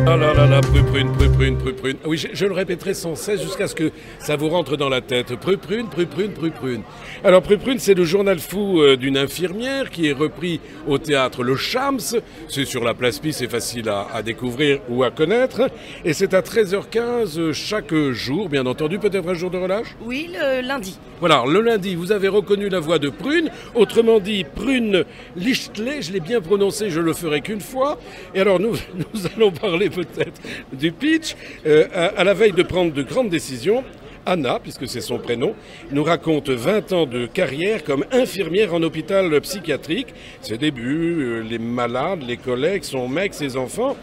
Ah là là là, Pruprune, Pruprune, Pruprune. Oui, je le répéterai sans cesse jusqu'à ce que ça vous rentre dans la tête. Pruprune, Pruprune, Pruprune. Alors Pruprune, c'est le journal fou d'une infirmière qui est repris au théâtre Le Chams. C'est sur la place Pie, c'est facile à découvrir ou à connaître. Et c'est à 13h15 chaque jour, bien entendu, peut-être un jour de relâche? Oui, le lundi. Voilà, le lundi, vous avez reconnu la voix de Prune, autrement dit Prune Lichtley, je l'ai bien prononcé, je le ferai qu'une fois. Et alors nous allons parler peut-être du pitch. À la veille de prendre de grandes décisions, Anna, puisque c'est son prénom, nous raconte 20 ans de carrière comme infirmière en hôpital psychiatrique. Ses débuts, les malades, les collègues, son mec, ses enfants.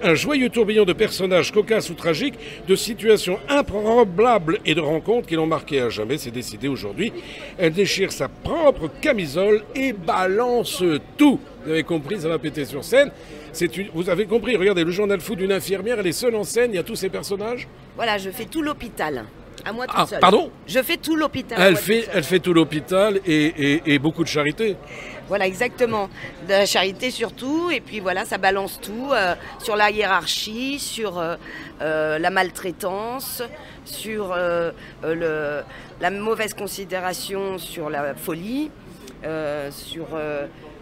Un joyeux tourbillon de personnages cocasses ou tragiques, de situations improbables et de rencontres qui l'ont marqué à jamais. C'est décidé aujourd'hui. Elle déchire sa propre camisole et balance tout. Vous avez compris, ça va péter sur scène. Vous avez compris, regardez, le journal fou d'une infirmière, elle est seule en scène, il y a tous ces personnages. Voilà, je fais tout l'hôpital. À moi toute seule. Pardon? Je fais tout l'hôpital. Elle fait tout l'hôpital et beaucoup de charité. Voilà, exactement. De la charité surtout. Et puis voilà, ça balance tout sur la hiérarchie, sur la maltraitance, sur la mauvaise considération, sur la folie, sur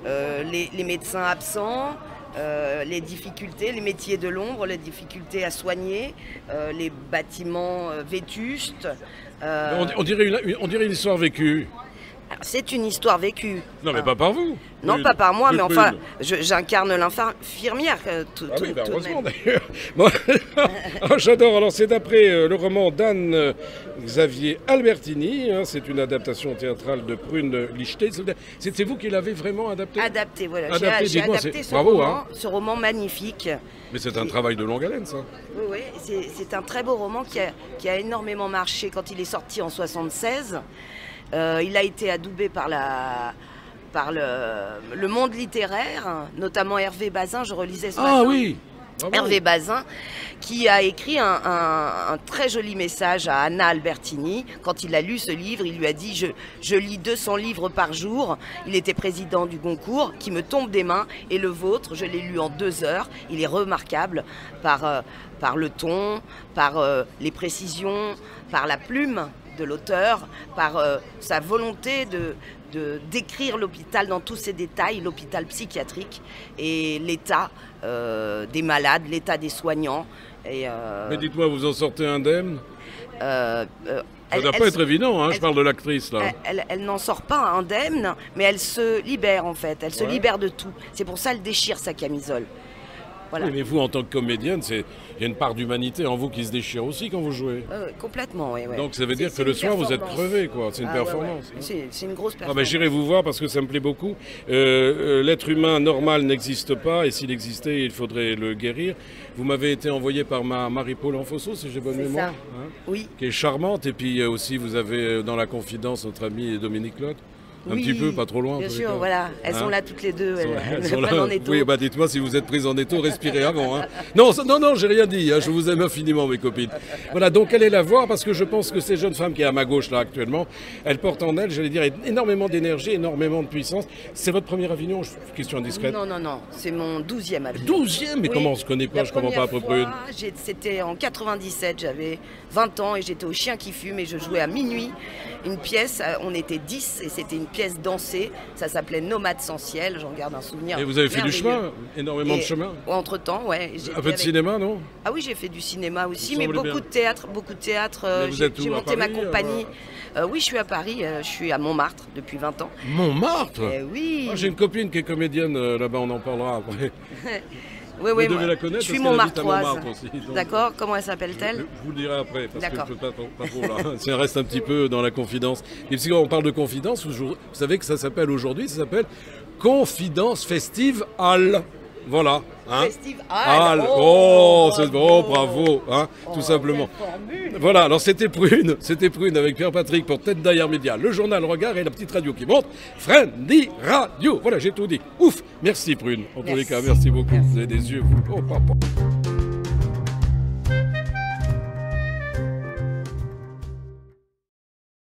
les médecins absents. Les difficultés, les métiers de l'ombre, les difficultés à soigner, les bâtiments vétustes. On dirait une histoire vécue. C'est une histoire vécue. Non, mais pas par vous. Non, pas par moi, mais enfin, j'incarne l'infirmière. Heureusement d'ailleurs. Bon, j'adore. Alors, c'est d'après le roman d'Anne-Xavier Albertini. Hein, c'est une adaptation théâtrale de Prune Lichtley. C'est vous qui l'avez vraiment adapté? Adapté, voilà. J'ai adapté ce roman magnifique. Mais c'est un travail de longue haleine, ça. Oui, c'est un très beau roman qui a énormément marché quand il est sorti en 1976. Il a été adoubé par le monde littéraire, notamment Hervé Bazin, je relisais ce matin. Ah oui. Hervé Bazin, qui a écrit un très joli message à Anna Albertini. Quand il a lu ce livre, il lui a dit je lis 200 livres par jour. Il était président du Goncourt, qui me tombe des mains. Et le vôtre, je l'ai lu en 2 heures. Il est remarquable par le ton, par les précisions, par la plume de l'auteur, par sa volonté d'écrire l'hôpital dans tous ses détails, l'hôpital psychiatrique et l'état des malades, l'état des soignants. Mais dites-moi, vous en sortez indemne? Ça ne doit pas être évident, hein, je parle de l'actrice là. Elle n'en sort pas indemne, mais elle se libère en fait, elle se libère de tout. C'est pour ça qu'elle déchire sa camisole. Voilà. Oui, mais vous, en tant que comédienne, il y a une part d'humanité en vous qui se déchire aussi quand vous jouez. Complètement, oui. Donc ça veut dire que le soir, vous êtes crevé, quoi. C'est une performance. Ouais. C'est une grosse performance. Ah, ben, j'irai vous voir parce que ça me plaît beaucoup. L'être humain normal n'existe pas et s'il existait, il faudrait le guérir. Vous m'avez été envoyé par Marie-Paul Enfosso, si j'ai bonne mémoire. Hein, oui. Qui est charmante. Et puis aussi, vous avez dans la confidence notre ami Dominique Lotte. Un petit peu, pas trop loin. Bien sûr, voilà. Elles sont là toutes les deux. Elles sont là. En étau. Oui, bah dites-moi si vous êtes prise en étau, respirez avant. Hein. Non, j'ai rien dit. Hein. Je vous aime infiniment, mes copines. Voilà, donc allez la voir parce que je pense que ces jeunes femmes qui est à ma gauche là actuellement, elles portent en elles, j'allais dire, énormément d'énergie, énormément de puissance. C'est votre premier Avignon, question indiscrète? Non. C'est mon 12e Avignon. 12e? Mais comment on se connaît pas? Je comprends pas à peu près. C'était en 97, j'avais 20 ans et j'étais au Chien qui fume et je jouais à minuit une pièce. On était 10 et c'était une pièce dansée. Ça s'appelait Nomade sans ciel. J'en garde un souvenir. Et vous avez fait du chemin? Énormément de chemin? Entre-temps, ouais. Un peu de cinéma, non? Ah oui, j'ai fait du cinéma aussi, mais beaucoup de théâtre. J'ai monté ma compagnie. Oui, je suis à Paris. Je suis à Montmartre depuis 20 ans. Montmartre? Oui. J'ai une copine qui est comédienne là-bas, on en parlera après. Oui, vous devez la connaître, je suis montmartroise. D'accord, comment elle s'appelle-t-elle? Je vous le dirai après, parce que je ne peux pas trop là. Ça reste un petit peu dans la confidence. Et puis quand on parle de confidence, vous savez que ça s'appelle aujourd'hui, ça s'appelle Confidence Festive Hall. Voilà. Hein? Festive Hall. C'est bon, bravo, hein, tout simplement. Voilà, alors c'était Prune avec Pierre-Patrick pour Tête d'Ailleurs Média, le journal Regard et la petite radio qui monte, Friendly Radio. Voilà, j'ai tout dit. Ouf, merci Prune. En tous les cas, merci beaucoup. Vous avez des yeux, vous. Oh, papa.